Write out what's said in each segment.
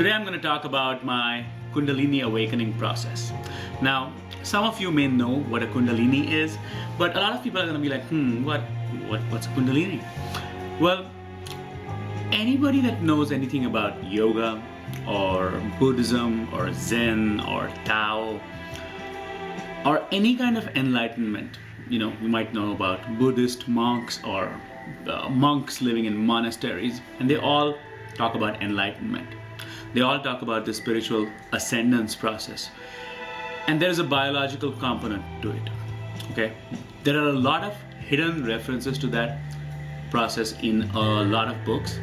Today I'm going to talk about my kundalini awakening process. Now, some of you may know what a kundalini is, but a lot of people are going to be like, what's a kundalini? Well, anybody that knows anything about yoga or Buddhism or Zen or Tao or any kind of enlightenment, you might know about Buddhist monks or monks living in monasteries, and they all talk about enlightenment. They all talk about the spiritual ascendance process. And there's a biological component to it. Okay? There are a lot of hidden references to that process in a lot of books,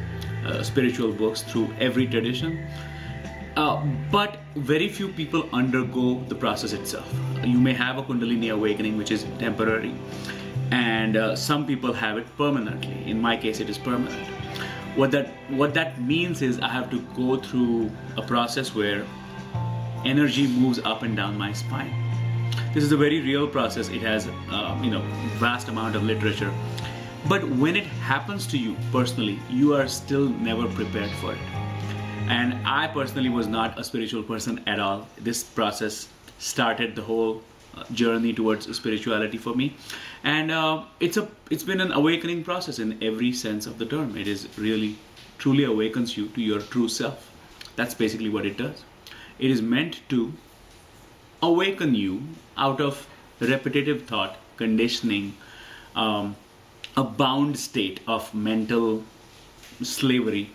spiritual books through every tradition. But very few people undergo the process itself. You may have a kundalini awakening which is temporary, and some people have it permanently. In my case, it is permanent. What that means is I have to go through a process where energy moves up and down my spine. This is a very real process. It has vast amount of literature. But when it happens to you personally, you are still never prepared for it. And I personally was not a spiritual person at all. This process started the whole journey towards spirituality for me, and it's been an awakening process in every sense of the term. It is really truly awakens you to your true self. That's basically what it does. It is meant to awaken you out of repetitive thought, conditioning, a bound state of mental slavery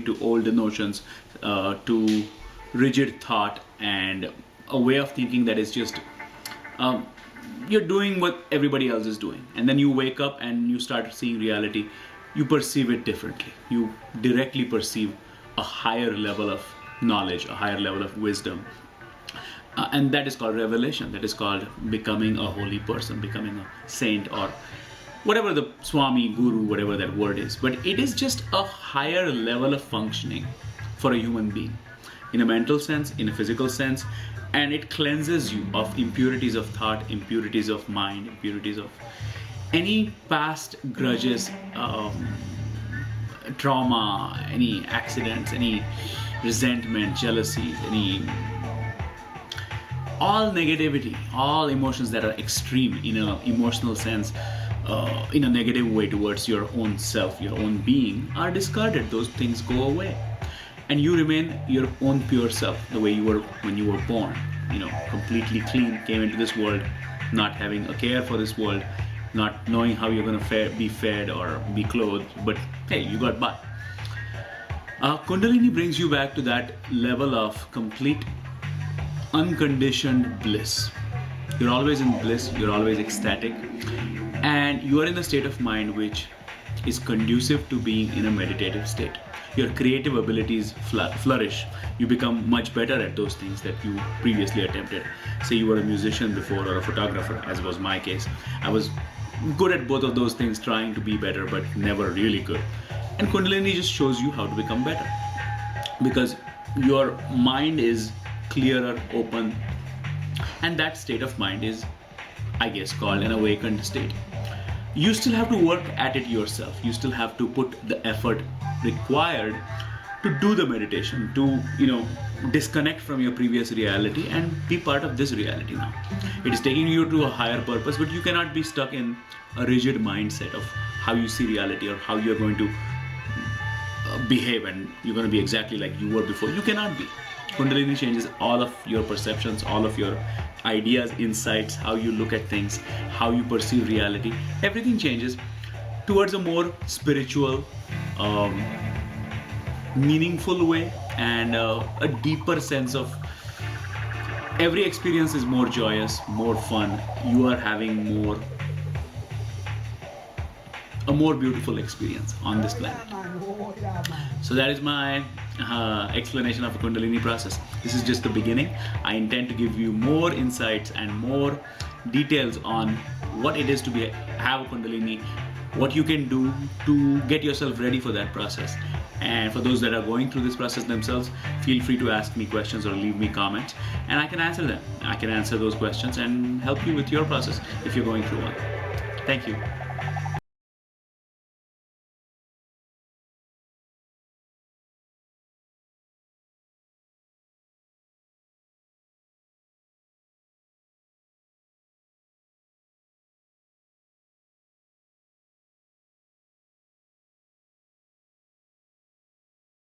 to old notions, to rigid thought, and a way of thinking that is just you're doing what everybody else is doing, and then you wake up and you start seeing reality. You perceive it differently. You directly perceive a higher level of knowledge, a higher level of wisdom, and that is called revelation. That is called becoming a holy person, becoming a saint, or whatever the Swami, Guru, whatever that word is. But it is just a higher level of functioning for a human being, in a mental sense, in a physical sense, and it cleanses you of impurities of thought, impurities of mind, impurities of any past grudges, trauma, any accidents, any resentment, jealousy, all negativity, all emotions that are extreme in an emotional sense, in a negative way towards your own self, your own being, are discarded. Those things go away, and you remain your own pure self, the way you were when you were born. Completely clean, came into this world, not having a care for this world, not knowing how you're going to be fed or be clothed, but hey, you got by. Kundalini brings you back to that level of complete unconditioned bliss. You're always in bliss, you're always ecstatic, and you are in a state of mind which is conducive to being in a meditative state. Your creative abilities flourish. You become much better at those things that you previously attempted. Say you were a musician before or a photographer, as was my case. I was good at both of those things, trying to be better, but never really good. And Kundalini just shows you how to become better, because your mind is clearer, open, and that state of mind is, I guess, called an awakened state. You still have to work at it yourself. You still have to put the effort required to do the meditation, to disconnect from your previous reality and be part of this reality now. It is taking you to a higher purpose, but you cannot be stuck in a rigid mindset of how you see reality or how you're going to behave, and you're going to be exactly like you were before. You cannot be. Kundalini changes all of your perceptions, all of your ideas, insights, how you look at things, how you perceive reality. Everything changes towards a more spiritual, meaningful way, and a deeper sense of every experience is more joyous, more fun. You are having a more beautiful experience on this planet. So that is my explanation of the Kundalini process. This is just the beginning. I intend to give you more insights and more details on what it is to have a Kundalini, what you can do to get yourself ready for that process. And for those that are going through this process themselves, feel free to ask me questions or leave me comments, and I can answer them. I can answer those questions and help you with your process if you're going through one. Thank you.